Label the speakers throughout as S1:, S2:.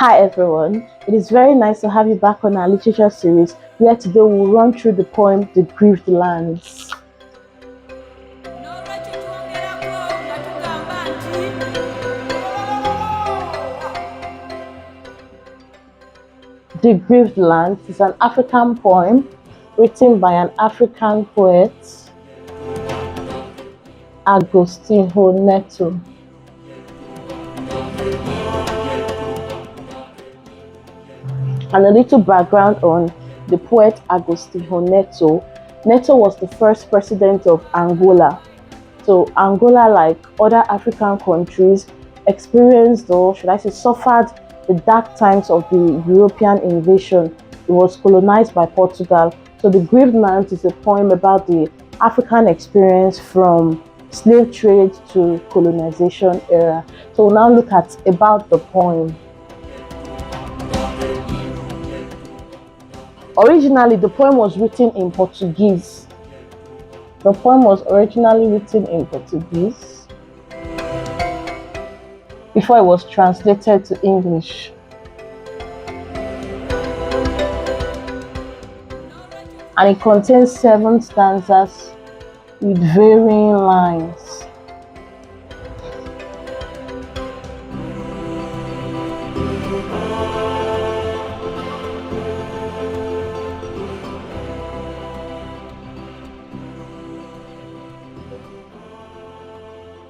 S1: Hi everyone, it is very nice to have you back on our literature series where today we'll run through the poem The Grieved Lands. The Grieved Lands is an African poem written by an African poet, Agostinho Neto. And a little background on the poet Agostinho Neto. Neto was the first president of Angola. So Angola, like other African countries, experienced, or should I say, suffered the dark times of the European invasion. It was colonized by Portugal. So the Grieved Lands is a poem about the African experience from slave trade to colonization era. So we'll now look at about the poem. Originally, the poem was written in Portuguese. The poem was originally written in Portuguese before it was translated to English. And it contains 7 stanzas with varying lines.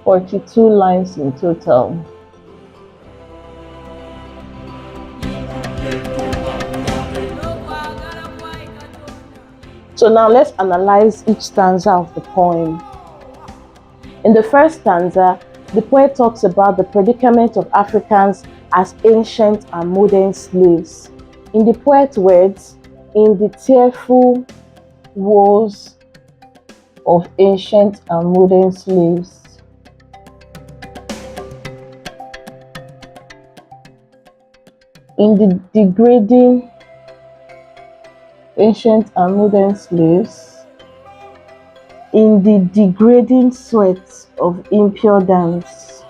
S1: "42 lines in total. So now let's analyze each stanza of the poem. In the first stanza, the poet talks about the predicament of Africans as ancient and modern slaves. In the poet's words, in the tearful woes of ancient and modern slaves. In the degrading ancient and modern slaves, in the degrading sweat of impure dance.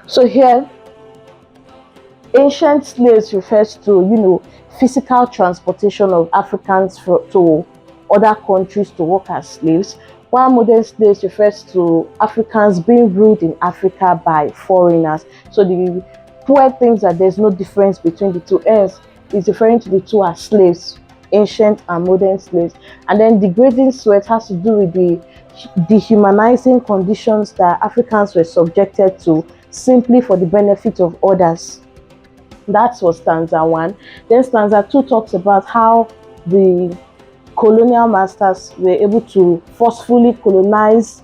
S1: So here, ancient slaves refers to, physical transportation of Africans to other countries to work as slaves, while modern slaves refers to Africans being ruled in Africa by foreigners. So the poet thinks that there's no difference between the two, else is referring to the two as slaves, ancient and modern slaves. And then degrading sweat has to do with the dehumanizing conditions that Africans were subjected to simply for the benefit of others. That's what stanza 1. Then stanza 2 talks about how the colonial masters were able to forcefully colonize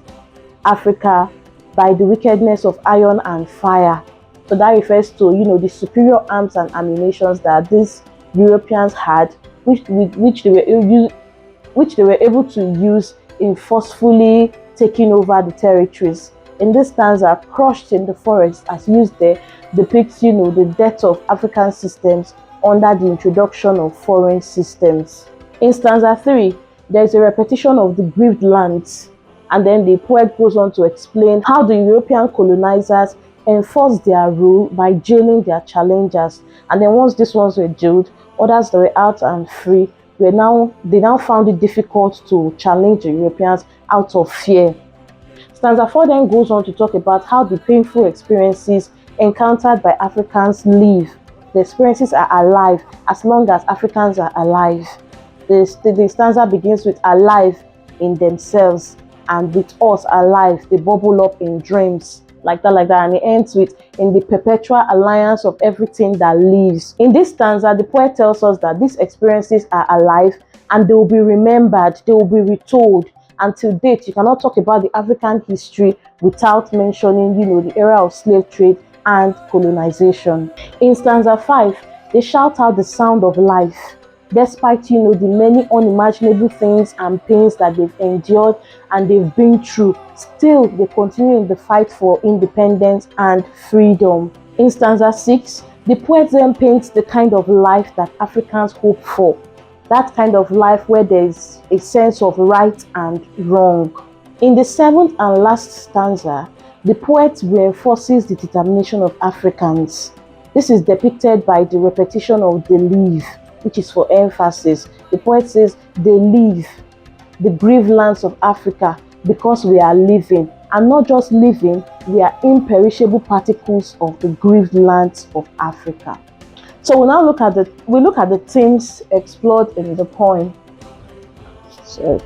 S1: Africa by the wickedness of iron and fire. So that refers to, the superior arms and ammunition that these Europeans had, which they were able to use in forcefully taking over the territories. In this stanza, "Crushed in the Forest," as used there, depicts, the death of African systems under the introduction of foreign systems. In stanza 3, there is a repetition of the Grieved Lands, and then the poet goes on to explain how the European colonizers enforced their rule by jailing their challengers. And then once these ones were jailed, others that were out and free they now found it difficult to challenge the Europeans out of fear. Stanza 4 then goes on to talk about how the painful experiences encountered by Africans live. The experiences are alive as long as Africans are alive. The stanza begins with "alive in themselves," and "with us alive, they bubble up in dreams," like that, and it ends with "in the perpetual alliance of everything that lives." In this stanza, the poet tells us that these experiences are alive and they will be remembered, they will be retold. Until date, you cannot talk about the African history without mentioning, the era of slave trade and colonization. In stanza 5, they shout out the sound of life. Despite, the many unimaginable things and pains that they've endured and they've been through, still they continue in the fight for independence and freedom. In stanza 6, the poet then paints the kind of life that Africans hope for. that kind of life where there's a sense of right and wrong. In the seventh and last stanza, the poet reinforces the determination of Africans. This is depicted by the repetition of "they live," which is for emphasis. The poet says, "They live, the grieved lands of Africa, because we are living, and not just living, we are imperishable particles of the grieved lands of Africa." So we now look at the themes explored in the poem. So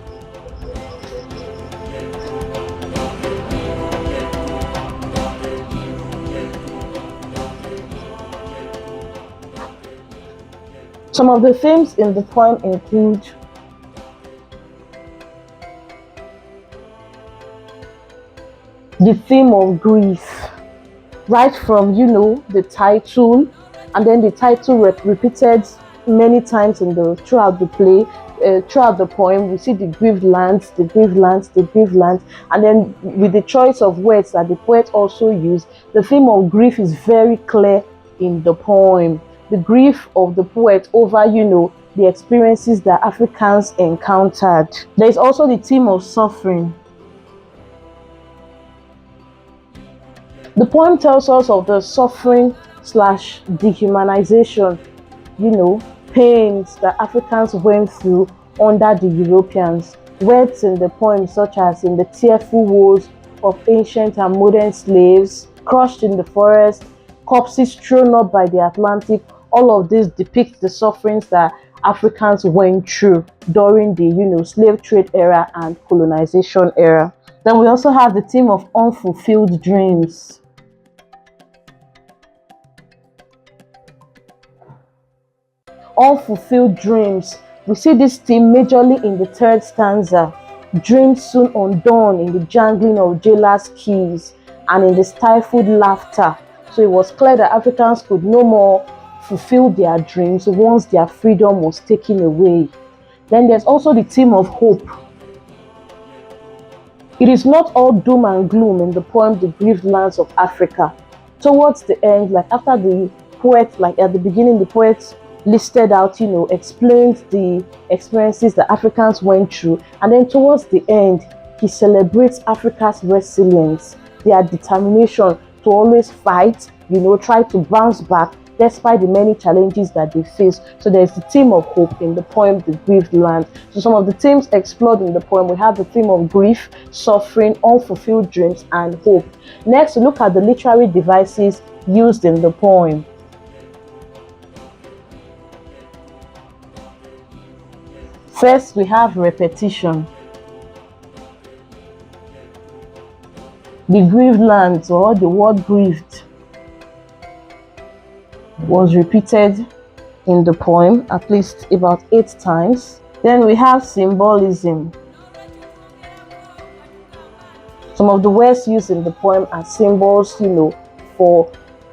S1: some of the themes in the poem include the theme of grief, right from the title, and then the title repeated many times throughout the play, throughout the poem. We see the grieved lands, the grieved lands, the grieved lands, and then with the choice of words that the poet also used, the theme of grief is very clear in the poem. The grief of the poet over the experiences that Africans encountered. There is also the theme of suffering. The poem tells us of the suffering slash dehumanization, pains that Africans went through under the Europeans. Words in the poem, such as "in the tearful woes of ancient and modern slaves, crushed in the forest, corpses thrown up by the Atlantic," all of this depict the sufferings that Africans went through during the slave trade era and colonization era. Then we also have the theme of unfulfilled dreams. Unfulfilled dreams. We see this theme majorly in the third stanza. Dreams soon undone in the jangling of jailers' keys and in the stifled laughter. So it was clear that Africans could no more fulfill their dreams once their freedom was taken away. Then there's also the theme of hope. It is not all doom and gloom in the poem "The Grieved Lands of Africa." Towards the end, like after the poet, like at the beginning, the poet listed out, explained the experiences that Africans went through, and then towards the end, he celebrates Africa's resilience, their determination to always fight, try to bounce back despite the many challenges that they face. So there's the theme of hope in the poem "The Grieved Land." So some of the themes explored in the poem, we have the theme of grief, suffering, unfulfilled dreams, and hope. Next, we look at the literary devices used in the poem. First, we have repetition. The grieved lands, or the word grieved, was repeated in the poem at least about 8 times. Then we have symbolism. Some of the words used in the poem are symbols, for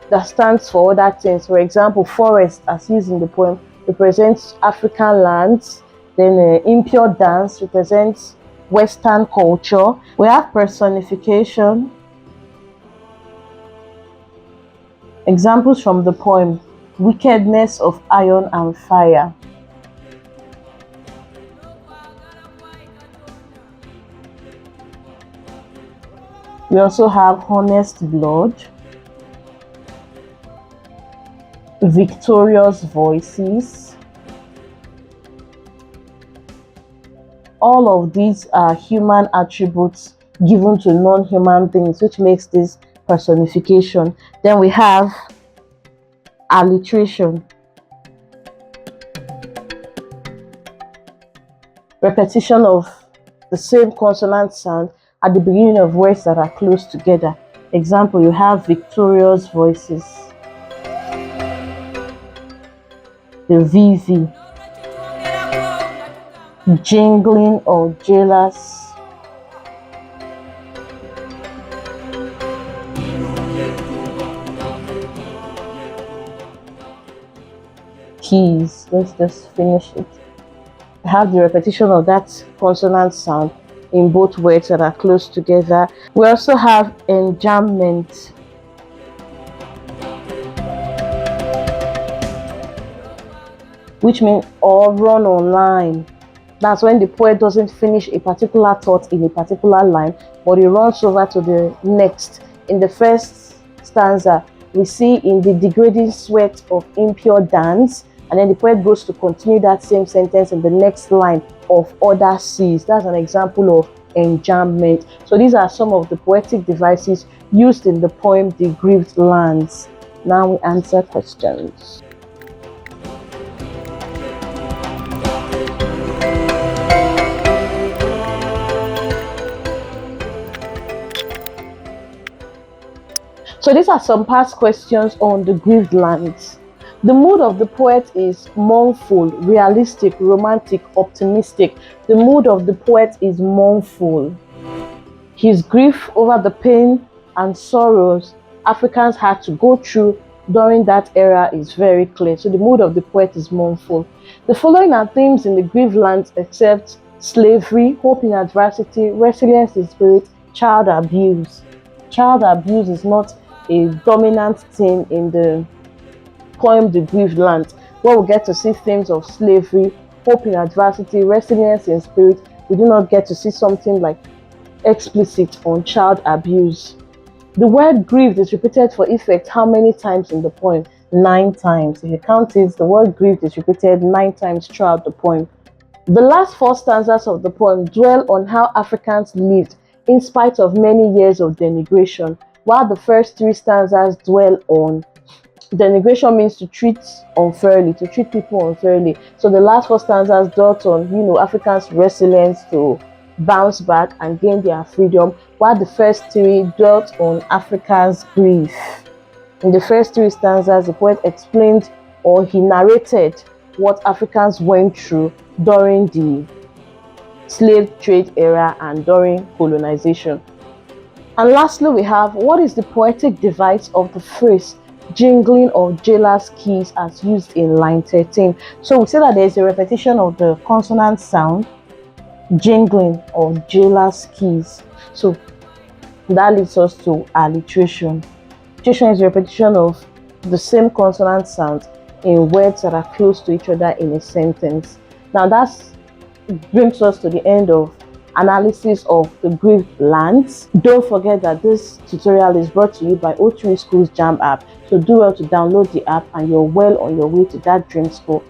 S1: that stands for other things. For example, forest, as used in the poem, represents African lands. Then impure dance represents Western culture. We have personification. Examples from the poem: wickedness of iron and fire. We also have honest blood, victorious voices. All of these are human attributes given to non-human things, which makes this personification. Then we have alliteration. Repetition of the same consonant sound at the beginning of words that are close together. Example, you have victorious voices, the VV, jingling or jailers, keys. Let's just finish it. I have the repetition of that consonant sound in both words that are close together. We also have enjambment. which means or run online. That's when the poet doesn't finish a particular thought in a particular line, but he runs over to the next. In the first stanza, we see in the degrading sweat of impure dance, and then the poet goes to continue that same sentence in the next line of other seas. That's an example of enjambment. So these are some of the poetic devices used in the poem The Grieved Lands. Now we answer questions. So these are some past questions on the Grieved Lands. The mood of the poet is mournful, realistic, romantic, optimistic. The mood of the poet is mournful. His grief over the pain and sorrows Africans had to go through during that era is very clear. So the mood of the poet is mournful. The following are themes in the Grieved Lands except slavery, hope in adversity, resilience in spirit, child abuse. Child abuse is not a dominant theme in the poem The Grieved Lands, where we get to see themes of slavery, hope in adversity, resilience in spirit. We do not get to see something like explicit on child abuse. The word grieved is repeated for effect how many times in the poem? 9 times. If you count it, the word grieved is repeated 9 times throughout the poem. The last 4 stanzas of the poem dwell on how Africans lived in spite of many years of denigration, while the first 3 stanzas dwell on denigration means to treat unfairly, to treat people unfairly. So the last 4 stanzas dwelt on, Africans' resilience to bounce back and gain their freedom, while the first 3 dwelt on Africa's grief. In the first 3 stanzas, the poet explained or he narrated what Africans went through during the slave trade era and during colonization. And lastly, we have what is the poetic device of the phrase jingling of jailers' keys as used in line 13. So we say that there is a repetition of the consonant sound, jingling of jailers' keys. So that leads us to alliteration. Alliteration is a repetition of the same consonant sound in words that are close to each other in a sentence. Now that brings us to the end of analysis of the Grieved Lands. Don't forget that this tutorial is brought to you by O3 School's JAMB app. So do well to download the app and you're well on your way to that dream school.